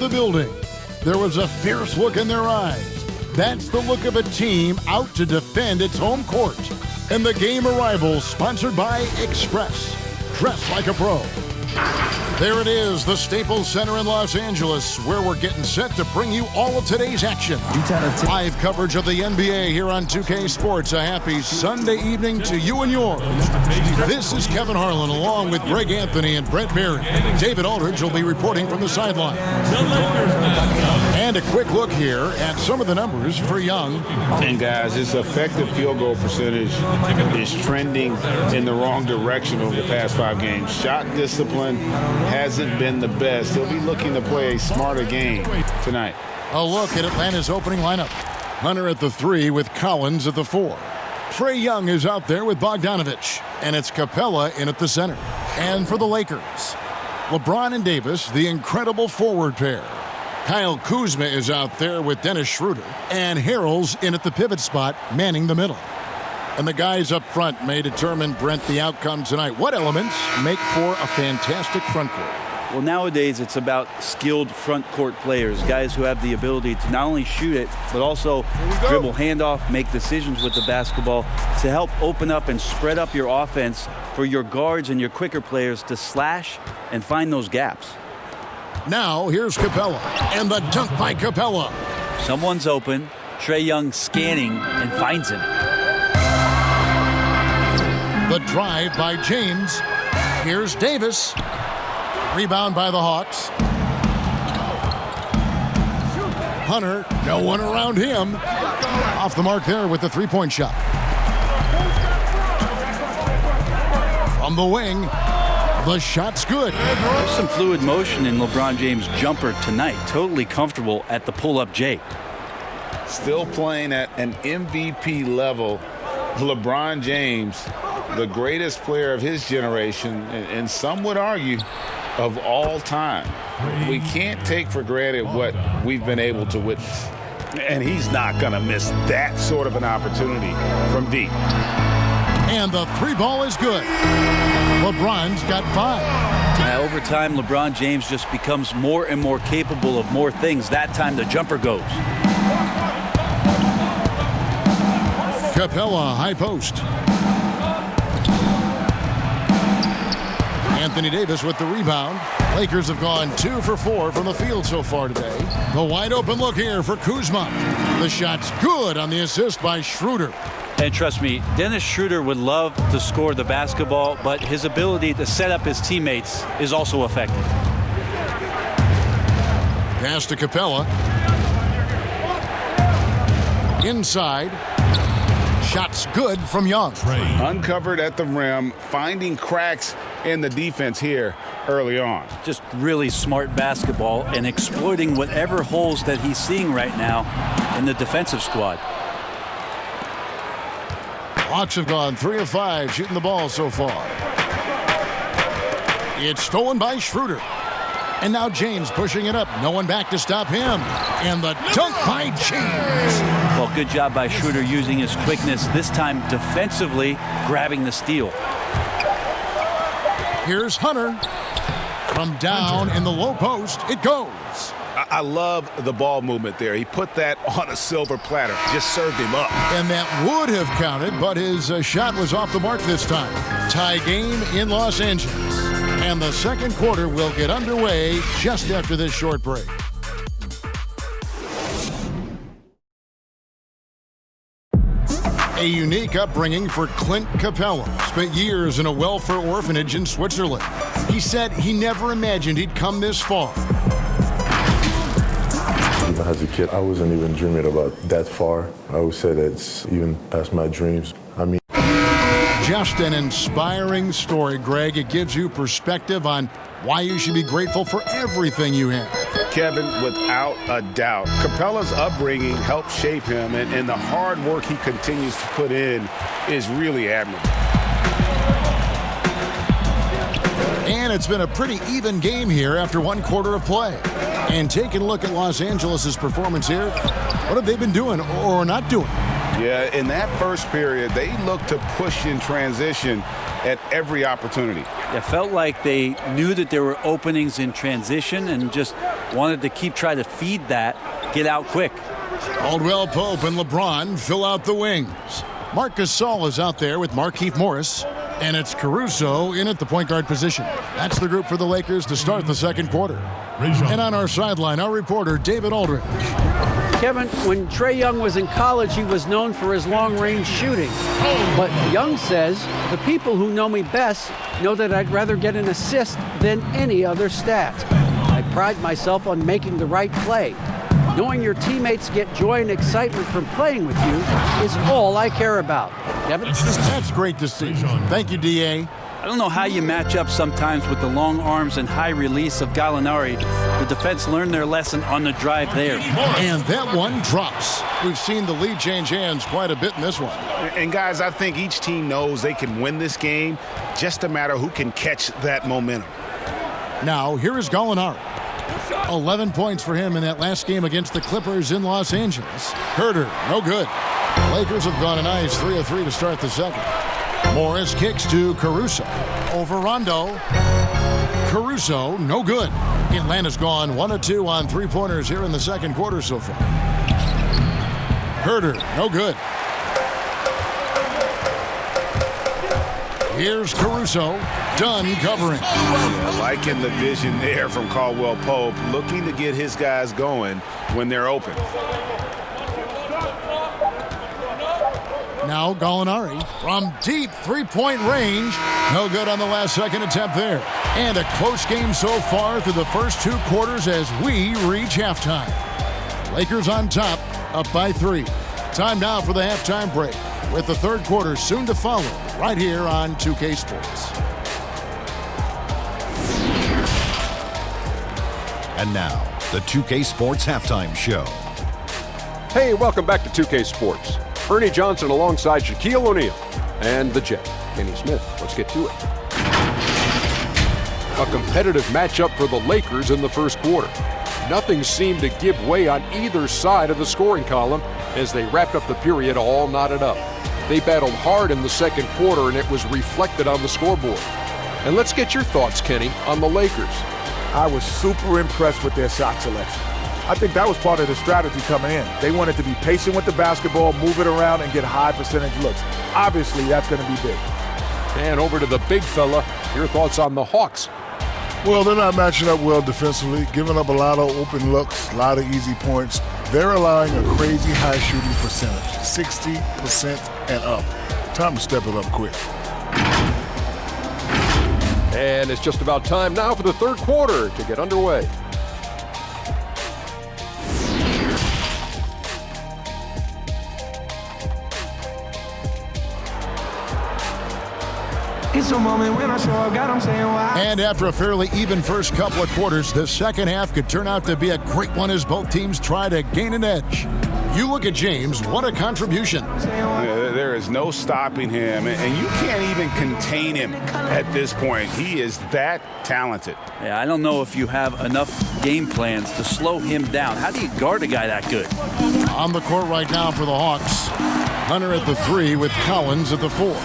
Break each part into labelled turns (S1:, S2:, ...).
S1: the building. There was a fierce look in their eyes. That's the look of a team out to defend its home court. And the game arrival sponsored by Express. Dress like a pro. There it is, the Staples Center in Los Angeles, where we're getting set to bring you all of today's action. Live coverage of the NBA here on 2K Sports. A happy Sunday evening to you and yours. This is Kevin Harlan along with Greg Anthony and Brett Berry. David Aldridge will be reporting from the sideline. And a quick look here at some of the numbers for Young.
S2: And guys, his effective field goal percentage is trending in the wrong direction over the past 5 games. Shot discipline hasn't been the best. He'll be looking to play a smarter game tonight.
S1: A look at Atlanta's opening lineup. Hunter at the 3 with Collins at the 4. Trae Young is out there with Bogdanovich, and it's Capella in at the center. And for the Lakers, LeBron and Davis, the incredible forward pair. Kyle Kuzma is out there with Dennis Schroeder, and Harrell's in at the pivot spot, manning the middle. And the guys up front may determine, Brent, the outcome tonight. What elements make for a fantastic front court?
S3: Well, nowadays it's about skilled front court players, guys who have the ability to not only shoot it, but also dribble handoff, make decisions with the basketball to help open up and spread up your offense for your guards and your quicker players to slash and find those gaps.
S1: Now here's Capella, and the dunk by Capella.
S3: Someone's open, Trae Young scanning and finds him.
S1: The drive by James. Here's Davis. Rebound by the Hawks. Hunter, no one around him. Off the mark there with the three-point shot. From the wing, the shot's good.
S3: There's some fluid motion in LeBron James' jumper tonight. Totally comfortable at the pull-up J.
S2: Still playing at an MVP level. LeBron James, the greatest player of his generation, and some would argue of all time. We can't take for granted what we've been able to witness. And he's not going to miss that sort of an opportunity from deep.
S1: And the 3 ball is good. LeBron's got 5.
S3: Now, over time, LeBron James just becomes more and more capable of more things. That time the jumper goes.
S1: Capella, high post. Anthony Davis with the rebound. Lakers have gone 2 for 4 from the field so far today. The wide open look here for Kuzma. The shot's good on the assist by Schroeder.
S3: And trust me, Dennis Schroeder would love to score the basketball, but his ability to set up his teammates is also effective.
S1: Pass to Capella. Inside. Shot's good from Young.
S2: Uncovered at the rim, finding cracks in the defense here early on.
S3: Just really smart basketball and exploiting whatever holes that he's seeing right now in the defensive squad.
S1: Hawks have gone 3 of 5 shooting the ball so far. It's stolen by Schroeder. And now James pushing it up. No one back to stop him. And the dunk by James.
S3: Well, good job by Schroeder using his quickness, this time defensively grabbing the steal.
S1: Here's Hunter. From down in the low post, it goes.
S2: I love the ball movement there. He put that on a silver platter, just served him up.
S1: And that would have counted, but his shot was off the mark this time. Tie game in Los Angeles. And the second quarter will get underway just after this short break. A unique upbringing for Clint Capella. Spent years in a welfare orphanage in Switzerland. He said he never imagined he'd come this far.
S4: Even as a kid, I wasn't even dreaming about that far. I would say that's even past my dreams.
S1: Just an inspiring story, Greg. It gives you perspective on why you should be grateful for everything you have.
S2: Kevin, without a doubt, Capella's upbringing helped shape him, and the hard work he continues to put in is really admirable.
S1: And it's been a pretty even game here after 1 quarter of play. And taking a look at Los Angeles' performance here, what have they been doing or not doing?
S2: Yeah, in that first period, they looked to push in transition at every opportunity.
S3: It felt like they knew that there were openings in transition and just wanted to keep trying to feed that, get out quick.
S1: Caldwell Pope and LeBron fill out the wings. Marcus Gasol is out there with Markieff Morris, and it's Caruso in at the point guard position. That's the group for the Lakers to start the second quarter. And on our sideline, our reporter, David Aldridge.
S5: Kevin, when Trae Young was in college, he was known for his long-range shooting. But Young says, the people who know me best know that I'd rather get an assist than any other stat. I pride myself on making the right play. Knowing your teammates get joy and excitement from playing with you is all I care about. Kevin?
S1: That's great to see. Thank you, D.A.
S3: I don't know how you match up sometimes with the long arms and high release of Gallinari. The defense learned their lesson on the drive there.
S1: And that one drops. We've seen the lead change hands quite a bit in this one.
S2: And guys, I think each team knows they can win this game, just a matter who can catch that momentum.
S1: Now, here is Gallinari. 11 points for him in that last game against the Clippers in Los Angeles. Herter, no good. Lakers have gone a nice 3 of 3 to start the second. Morris kicks to Caruso. Over Rondo. Caruso, no good. Atlanta's gone 1 of 2 on three-pointers here in the second quarter so far. Herter, no good. Here's Caruso, done covering.
S2: Yeah, liking the vision there from Caldwell Pope, looking to get his guys going when they're open.
S1: Now Gallinari from deep three-point range. No good on the last second attempt there. And a close game so far through the first two quarters as we reach halftime. Lakers on top, up by 3. Time now for the halftime break, with the third quarter soon to follow right here on 2K Sports.
S6: And now, the 2K Sports Halftime Show.
S7: Hey, welcome back to 2K Sports. Ernie Johnson alongside Shaquille O'Neal and the Jet, Kenny Smith. Let's get to it. A competitive matchup for the Lakers in the first quarter. Nothing seemed to give way on either side of the scoring column as they wrapped up the period all knotted up. They battled hard in the second quarter, and it was reflected on the scoreboard. And let's get your thoughts, Kenny, on the Lakers.
S8: I was super impressed with their shot selection. I think that was part of the strategy coming in. They wanted to be patient with the basketball, move it around, and get high percentage looks. Obviously, that's going to be big.
S7: And over to the big fella, your thoughts on the Hawks.
S9: Well, they're not matching up well defensively, giving up a lot of open looks, a lot of easy points. They're allowing a crazy high shooting percentage, 60% and up. Time to step it up quick.
S7: And it's just about time now for the third quarter to get underway.
S10: It's a moment when I show up, God, I'm saying why.
S1: And after a fairly even first couple of quarters, the second half could turn out to be a great one as both teams try to gain an edge. You look at James, what a contribution.
S2: There is no stopping him, and you can't even contain him at this point. He is that talented.
S3: Yeah, I don't know if you have enough game plans to slow him down. How do you guard a guy that good?
S1: On the court right now for the Hawks. Hunter at the 3 with Collins at the 4.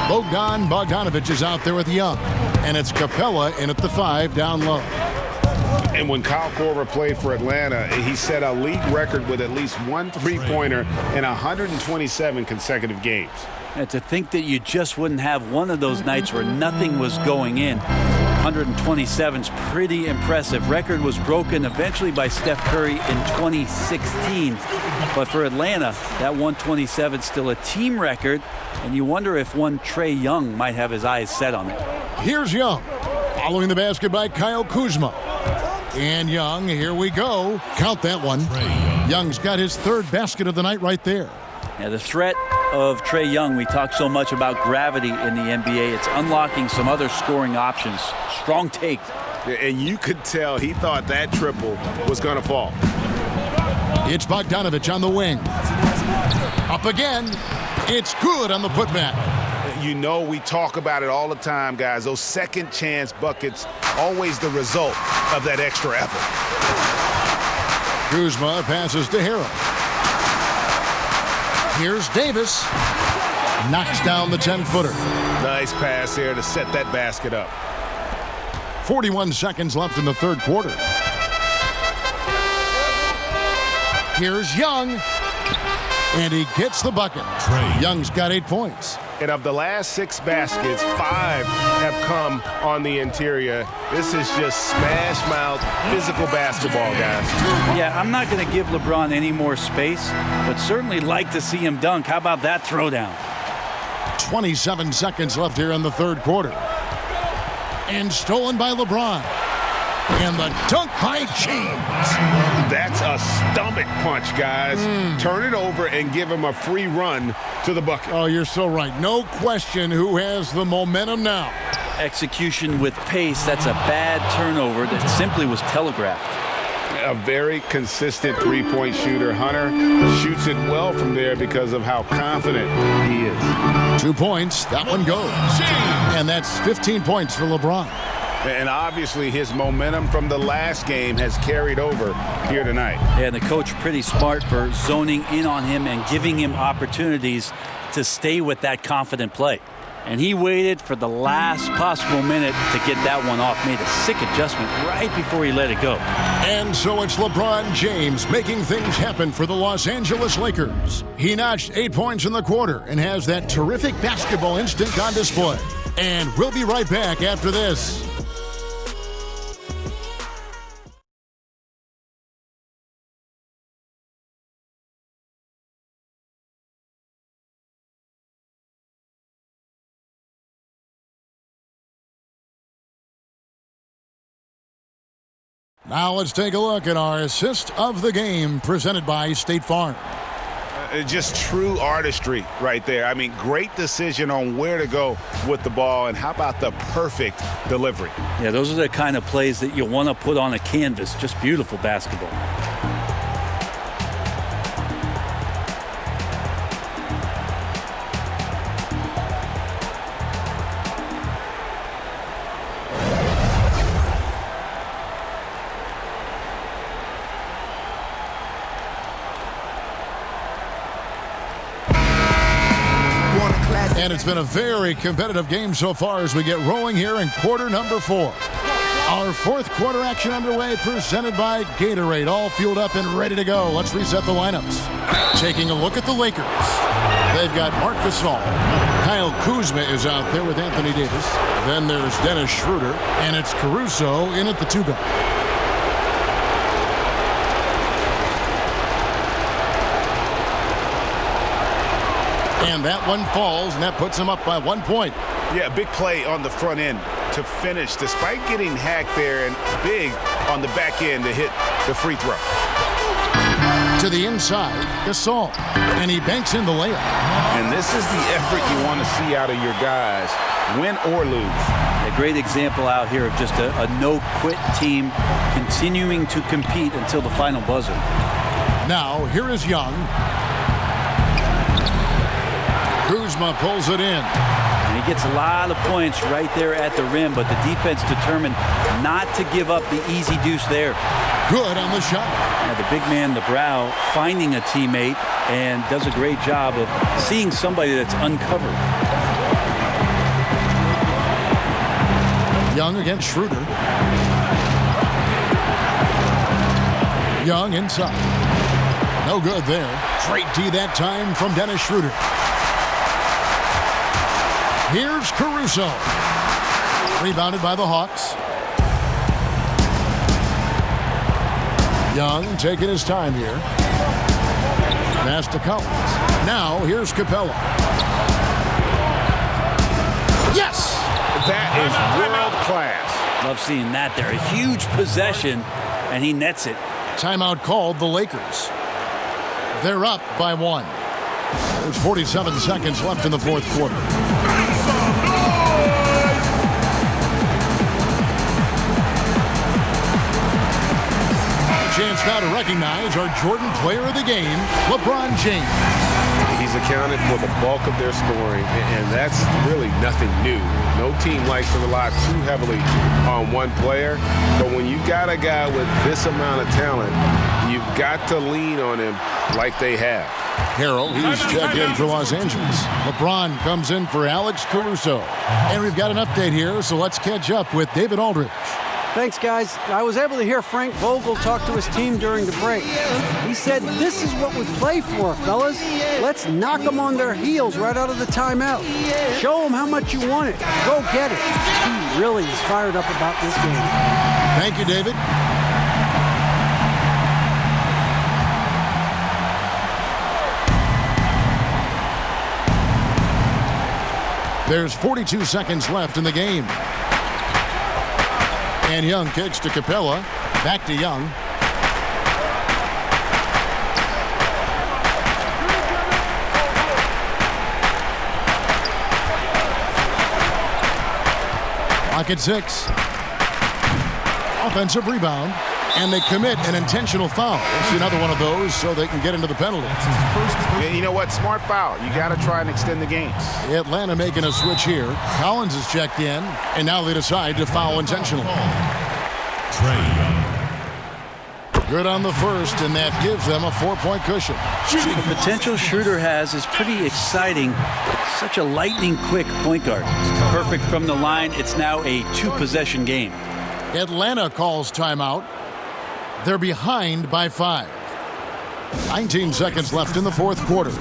S1: Bogdanovich is out there with Young. And it's Capella in at the 5 down low.
S2: And when Kyle Korver played for Atlanta, he set a league record with at least one three-pointer in 127 consecutive games.
S3: And to think that you just wouldn't have one of those nights where nothing was going in. 127's pretty impressive. Record was broken eventually by Steph Curry in 2016. But for Atlanta, that 127 is still a team record. And you wonder if one Trae Young might have his eyes set on it.
S1: Here's Young. Following the basket by Kyle Kuzma. And Young, here we go. Count that one. Young's got his third basket of the night right there.
S3: Yeah, the threat of Trae Young, we talk so much about gravity in the NBA. It's unlocking some other scoring options. Strong take.
S2: And you could tell he thought that triple was going to fall.
S1: It's Bogdanovich on the wing. Up again. It's good on the putback.
S2: You know, we talk about it all the time, guys. Those second chance buckets, always the result of that extra effort.
S1: Kuzma passes to Harrell. Here's Davis. Knocks down the 10-footer.
S11: Nice pass here to set that basket up.
S1: 41 seconds left in the third quarter. Here's Young. And he gets the bucket. Young's got 8 points.
S11: And of the last 6 baskets, 5 have come on the interior. This is just smash mouth physical basketball, guys.
S3: Yeah, I'm not going to give LeBron any more space, but certainly like to see him dunk. How about that throwdown?
S1: 27 seconds left here in the third quarter. And stolen by LeBron. And the dunk by James.
S11: That's a stomach punch, guys. Turn it over and give him a free run to the bucket.
S1: Oh, you're so right. No question who has the momentum now.
S3: Execution with pace. That's a bad turnover that simply was telegraphed.
S2: A very consistent three-point shooter. Hunter shoots it well from there because of how confident he is.
S1: 2 points. That one goes. And that's 15 points for LeBron.
S2: And obviously his momentum from the last game has carried over here tonight.
S3: Yeah, and the coach pretty smart for zoning in on him and giving him opportunities to stay with that confident play. And he waited for the last possible minute to get that one off. Made a sick adjustment right before he let it go.
S1: And so it's LeBron James making things happen for the Los Angeles Lakers. He notched 8 points in the quarter and has that terrific basketball instinct on display. And we'll be right back after this. Now let's take a look at our assist of the game presented by State Farm.
S2: Just true artistry right there. I mean, great decision on where to go with the ball, and how about the perfect delivery?
S3: Yeah, those are the kind of plays that you want to put on a canvas. Just beautiful basketball.
S1: And it's been a very competitive game so far as we get rolling here in quarter number 4. Our fourth quarter action underway, presented by Gatorade. All fueled up and ready to go. Let's reset the lineups. Taking a look at the Lakers. They've got Marc Gasol. Kyle Kuzma is out there with Anthony Davis. Then there's Dennis Schroeder. And it's Caruso in at the 2 guard. And that one falls, and that puts him up by 1 point.
S2: Yeah, big play on the front end to finish, despite getting hacked there, and big on the back end to hit the free throw.
S1: To the inside, Gasol, and he banks in the layup.
S2: And this is the effort you want to see out of your guys, win or lose.
S3: A great example out here of just a no-quit team continuing to compete until the final buzzer.
S1: Now, here is Young. Kuzma pulls it in.
S3: And he gets a lot of points right there at the rim, but the defense determined not to give up the easy deuce there.
S1: Good on the shot.
S3: Now the big man, the brow, finding a teammate and does a great job of seeing somebody that's uncovered.
S1: Young against Schroeder. Young inside. No good there. Great D that time from Dennis Schroeder. Here's Caruso. Rebounded by the Hawks. Young taking his time here. Pass to Collins. Now here's Capella. Yes!
S11: That is world class.
S3: Love seeing that there. A huge possession, and he nets it.
S1: Timeout called the Lakers. They're up by 1. There's 47 seconds left in the fourth quarter. Chance now to recognize our Jordan Player of the Game, LeBron James.
S11: He's accounted for the bulk of their scoring, and that's really nothing new. No team likes to rely too heavily on one player, but when you got a guy with this amount of talent, you've got to lean on him like they have.
S1: Harrell, he's checked in for Los Angeles. LeBron comes in for Alex Caruso. And we've got an update here, so let's catch up with David Aldridge.
S5: Thanks, guys. I was able to hear Frank Vogel talk to his team during the break. He said, this is what we play for, fellas. Let's knock them on their heels right out of the timeout. Show them how much you want it. Go get it. He really is fired up about this game.
S1: Thank you, David. There's 42 seconds left in the game. And Young kicks to Capella. Back to Young. Clock at 6. Offensive rebound. And they commit an intentional foul. We'll see another one of those so they can get into the penalty.
S2: Yeah, you know what? Smart foul. You got to try and extend the games.
S1: Atlanta making a switch here. Collins is checked in, and now they decide to foul intentionally. Good on the first, and that gives them a 4-point cushion.
S3: The potential Schroeder has is pretty exciting. Such a lightning-quick point guard. Perfect from the line. It's now a 2-possession game.
S1: Atlanta calls timeout. They're behind by 5. 19 seconds left in the fourth quarter.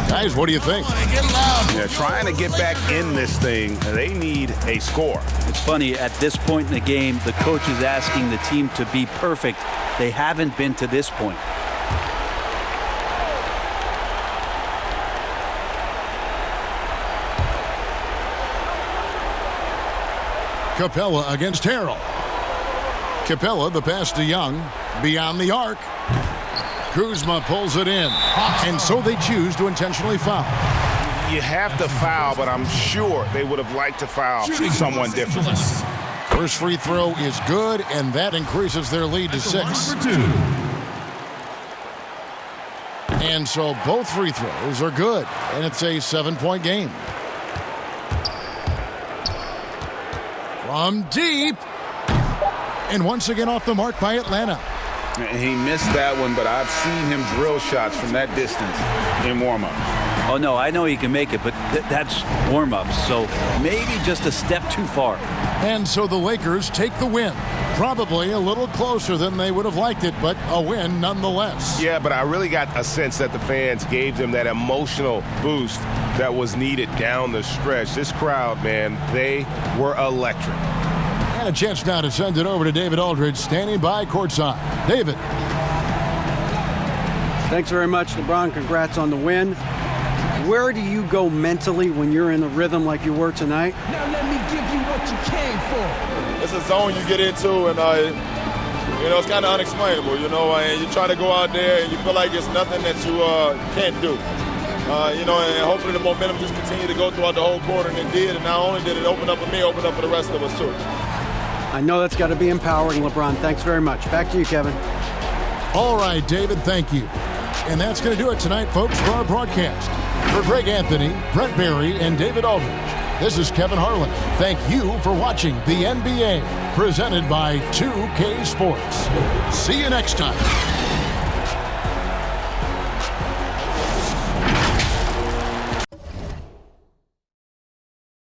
S1: Guys, what do you think?
S2: Yeah, trying to get back in this thing, they need a score.
S3: It's funny, at this point in the game, the coach is asking the team to be perfect. They haven't been to this point.
S1: Capella against Harrell. Capella, the pass to Young, beyond the arc. Kuzma pulls it in, and so they choose to intentionally foul.
S2: You have to foul, but I'm sure they would have liked to foul someone different.
S1: First free throw is good, and that increases their lead to 6. And so both free throws are good, and it's a 7-point game. From deep. And once again off the mark by Atlanta.
S2: He missed that one, but I've seen him drill shots from that distance in warm-up.
S3: Oh, no, I know he can make it, but that's warm-ups, so maybe just a step too far.
S1: And so the Lakers take the win. Probably a little closer than they would have liked it, but a win nonetheless.
S11: Yeah, but I really got a sense that the fans gave them that emotional boost that was needed down the stretch. This crowd, man, they were electric.
S1: And a chance now to send it over to David Aldridge, standing by courtside. David.
S5: Thanks very much, LeBron. Congrats on the win. Where do you go mentally when you're in the rhythm like you were tonight?
S12: Now let me give you what you came for.
S13: It's a zone you get into, and it's kind of unexplainable, and you try to go out there and you feel like it's nothing that you can't do. And hopefully the momentum just continued to go throughout the whole quarter, and it did. And not only did it open up for me, opened up for the rest of us too.
S5: I know that's got to be empowering, LeBron. Thanks very much. Back to you, Kevin.
S1: All right, David, thank you. And that's going to do it tonight, folks, for our broadcast. For Greg Anthony, Brett Barry, and David Aldridge, this is Kevin Harlan. Thank you for watching the NBA, presented by 2K Sports. See you next time.